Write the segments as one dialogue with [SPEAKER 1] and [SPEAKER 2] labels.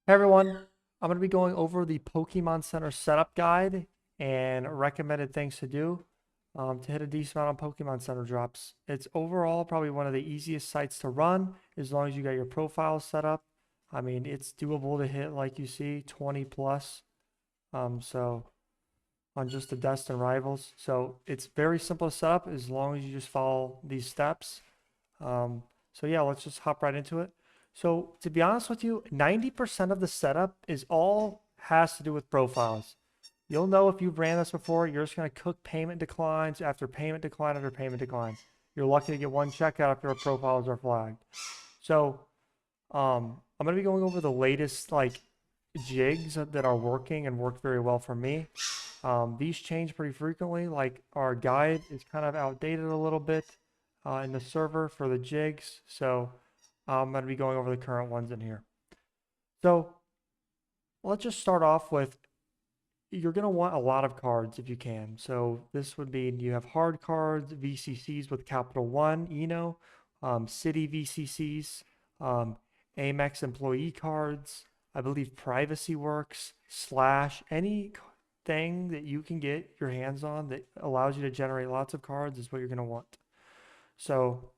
[SPEAKER 1] Hey everyone, I'm going to be going over the Pokemon Center setup guide and recommended things to do to hit a decent amount on Pokemon Center drops. It's overall probably one of the easiest sites to run as long as you got your profile set up. I mean, it's doable to hit, like you see, 20 plus. So on just the Destin rivals. So it's very simple to set up as long as you just follow these steps. So yeah, let's just hop right into it. So to be honest with you, 90% of the setup is all has to do with profiles. You'll know if you've ran this before, you're just going to cook payment declines after payment decline after payment decline. You're lucky to get one checkout if your profiles are flagged. So I'm going to be going over the latest like jigs that are working and work very well for me. These change pretty frequently. Like our guide is kind of outdated a little bit in the server for the jigs. So I'm going to be going over the current ones in here. So let's just start off with you're going to want a lot of cards if you can. So this would be you have hard cards, VCCs with capital one, city VCCs, Amex employee cards, I believe privacy works, slash, anything that you can get your hands on that allows you to generate lots of cards is what you're going to want. So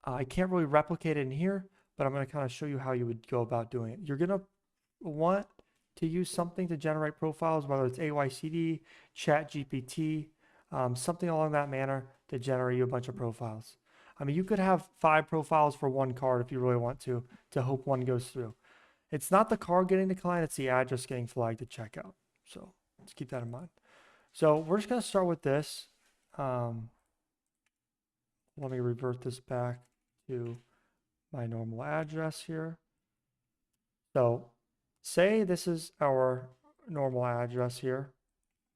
[SPEAKER 1] I can't really replicate it in here, but I'm going to kind of show you how you would go about doing it. You're going to want to use something to generate profiles, whether it's AYCD, ChatGPT, something along that manner to generate you a bunch of profiles. I mean, you could have 5 profiles for one card if you really want to hope one goes through. It's not the card getting declined, it's the address getting flagged to checkout. So let's keep that in mind. So we're just going to start with this. Um, Let me revert this back to my normal address here. So say this is our normal address here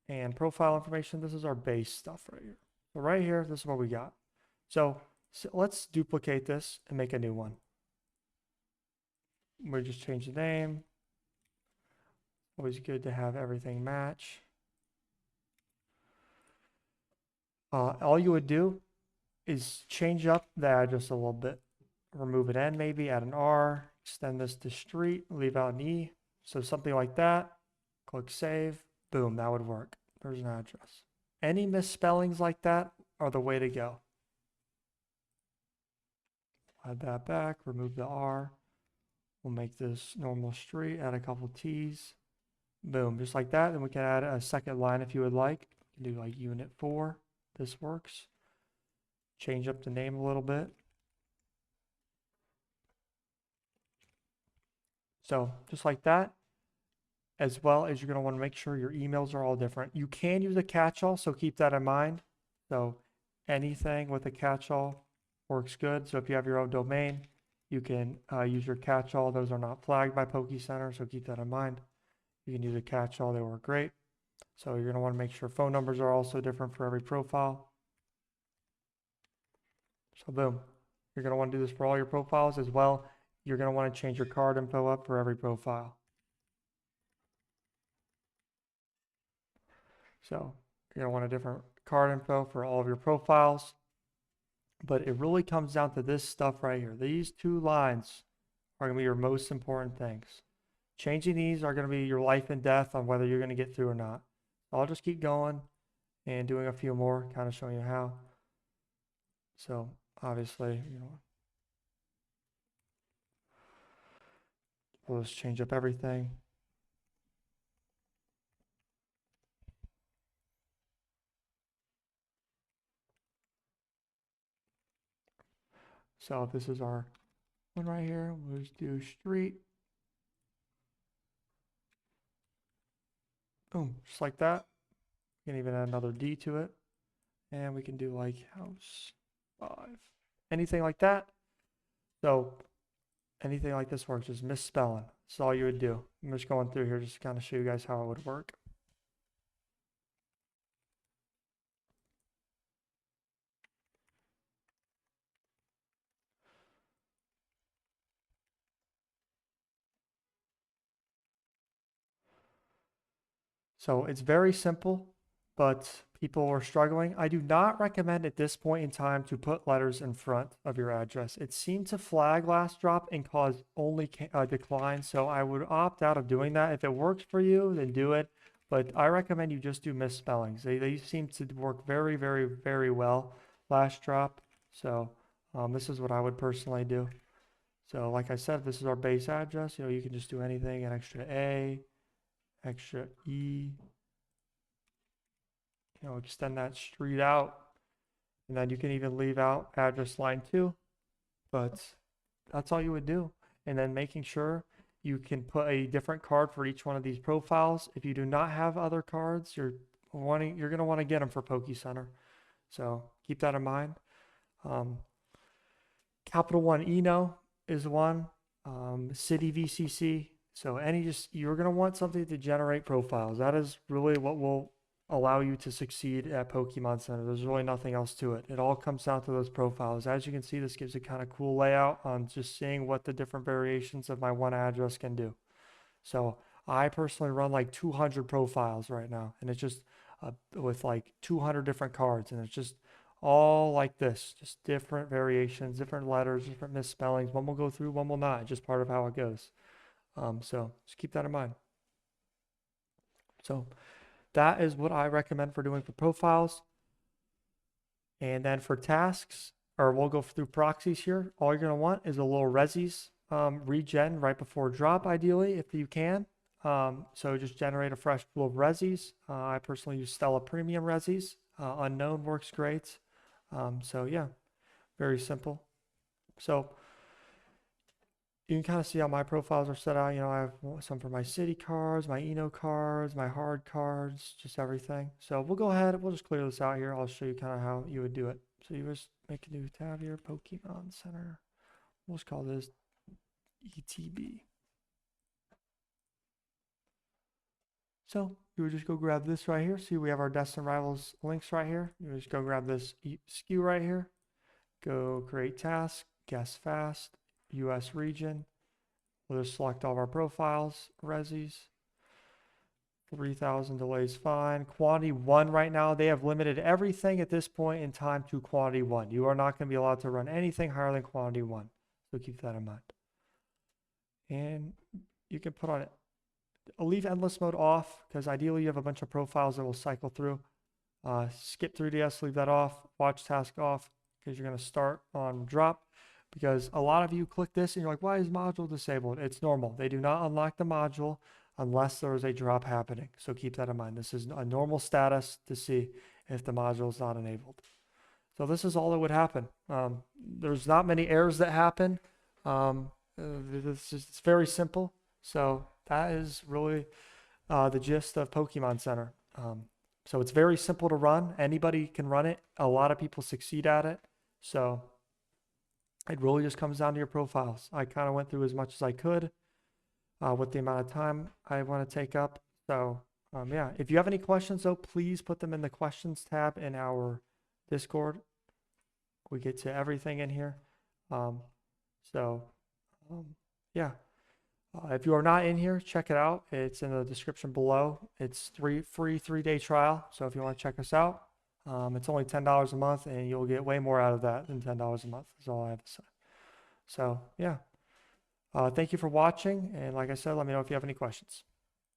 [SPEAKER 1] and profile information. This is our base stuff right here. So right here, this is what we got. So let's duplicate this and make a new one. We just change the name. Always good to have everything match. All you would do is change up the address a little bit. Remove an N maybe, add an R, extend this to street, leave out an E. So something like that. Click save. Boom, that would work. There's an address. Any misspellings like that are the way to go. Add that back, remove the R. We'll make this normal street, add a couple T's. Boom, just like that. Then we can add a second line if you would like. You can do like unit 4. This works. Change up the name a little bit. So just like that, as well as you're going to want to make sure your emails are all different. You can use a catch-all, so keep that in mind. So anything with a catch-all works good. So if you have your own domain, you can use your catch-all. Those are not flagged by PokeCenter, so keep that in mind. You can use a catch-all. They work great. So you're going to want to make sure phone numbers are also different for every profile. So boom, you're going to want to do this for all your profiles as well. You're going to want to change your card info up for every profile. So you're going to want a different card info for all of your profiles. But it really comes down to this stuff right here. These 2 lines are going to be your most important things. Changing these are going to be your life and death on whether you're going to get through or not. I'll just keep going and doing a few more, kind of showing you how. So obviously, we'll just change up everything. So this is our one right here. We'll just do street. Boom, just like that. You can even add another D to it. And we can do like house 5. Anything like that. So anything like this works, just misspelling. That's all you would do. I'm just going through here just to kind of show you guys how it would work. So it's very simple. but people are struggling. I do not recommend at this point in time to put letters in front of your address. It seemed to flag last drop and cause only decline, so I would opt out of doing that. If it works for you, then do it, but I recommend you just do misspellings. They seem to work very, very, very well last drop, so this is what I would personally do. So like I said, this is our base address. You know, you can just do anything, an extra A, extra E, you know, extend that street out, and then you can even leave out address line 2, but that's all you would do. And then making sure you can put a different card for each one of these profiles. If you do not have other cards, you're going to want to get them for Poke Center. So keep that in mind. Capital One Eno is one. City VCC. So you're going to want something to generate profiles. That is really what will allow you to succeed at Pokemon Center. There's really nothing else to it. It all comes down to those profiles. As you can see, this gives a kind of cool layout on just seeing what the different variations of my one address can do. So I personally run like 200 profiles right now, and it's just with like 200 different cards, and it's just all like this, just different variations, different letters, different misspellings. One will go through, one will not. It's just part of how it goes. So just keep that in mind. So that is what I recommend for doing for profiles. And then for tasks, or we'll go through proxies here. All you're going to want is a little resis regen right before drop, ideally, if you can. So just generate a fresh pool of resis. I personally use Stella Premium resis. Unknown works great. So yeah, very simple. So you can kind of see how my profiles are set out. You know, I have some for my city cards, my Eno cards, my hard cards, just everything. So we'll go ahead, we'll just clear this out here. I'll show you kind of how you would do it. So you just make a new tab here, Pokemon Center. We'll just call this ETB. So you would just go grab this right here. See, we have our Destined Rivals links right here. You would just go grab this SKU right here. Go create task, guess fast, US region. We'll just select all of our profiles, resis. 3,000 delays fine. Quantity 1 right now, they have limited everything at this point in time to quantity 1. You are not going to be allowed to run anything higher than quantity 1. So keep that in mind. And you can put on it. Leave endless mode off, because ideally you have a bunch of profiles that will cycle through. Skip 3DS, leave that off. Watch task off, because you're going to start on drop. Because a lot of you click this and you're like, why is module disabled? It's normal. They do not unlock the module unless there is a drop happening. So keep that in mind. This is a normal status to see if the module is not enabled. So this is all that would happen. There's not many errors that happen. It's very simple. So that is really the gist of Pokemon Center. So it's very simple to run. Anybody can run it. A lot of people succeed at it. So it really just comes down to your profiles. I kind of went through as much as I could with the amount of time I want to take up. So yeah, if you have any questions though, please put them in the questions tab in our Discord. We get to everything in here. Yeah. If you are not in here, check it out. It's in the description below. It's free 3-day trial. So if you want to check us out, it's only $10 a month, and you'll get way more out of that than $10 a month. That's all I have to say. So yeah, thank you for watching. And like I said, let me know if you have any questions.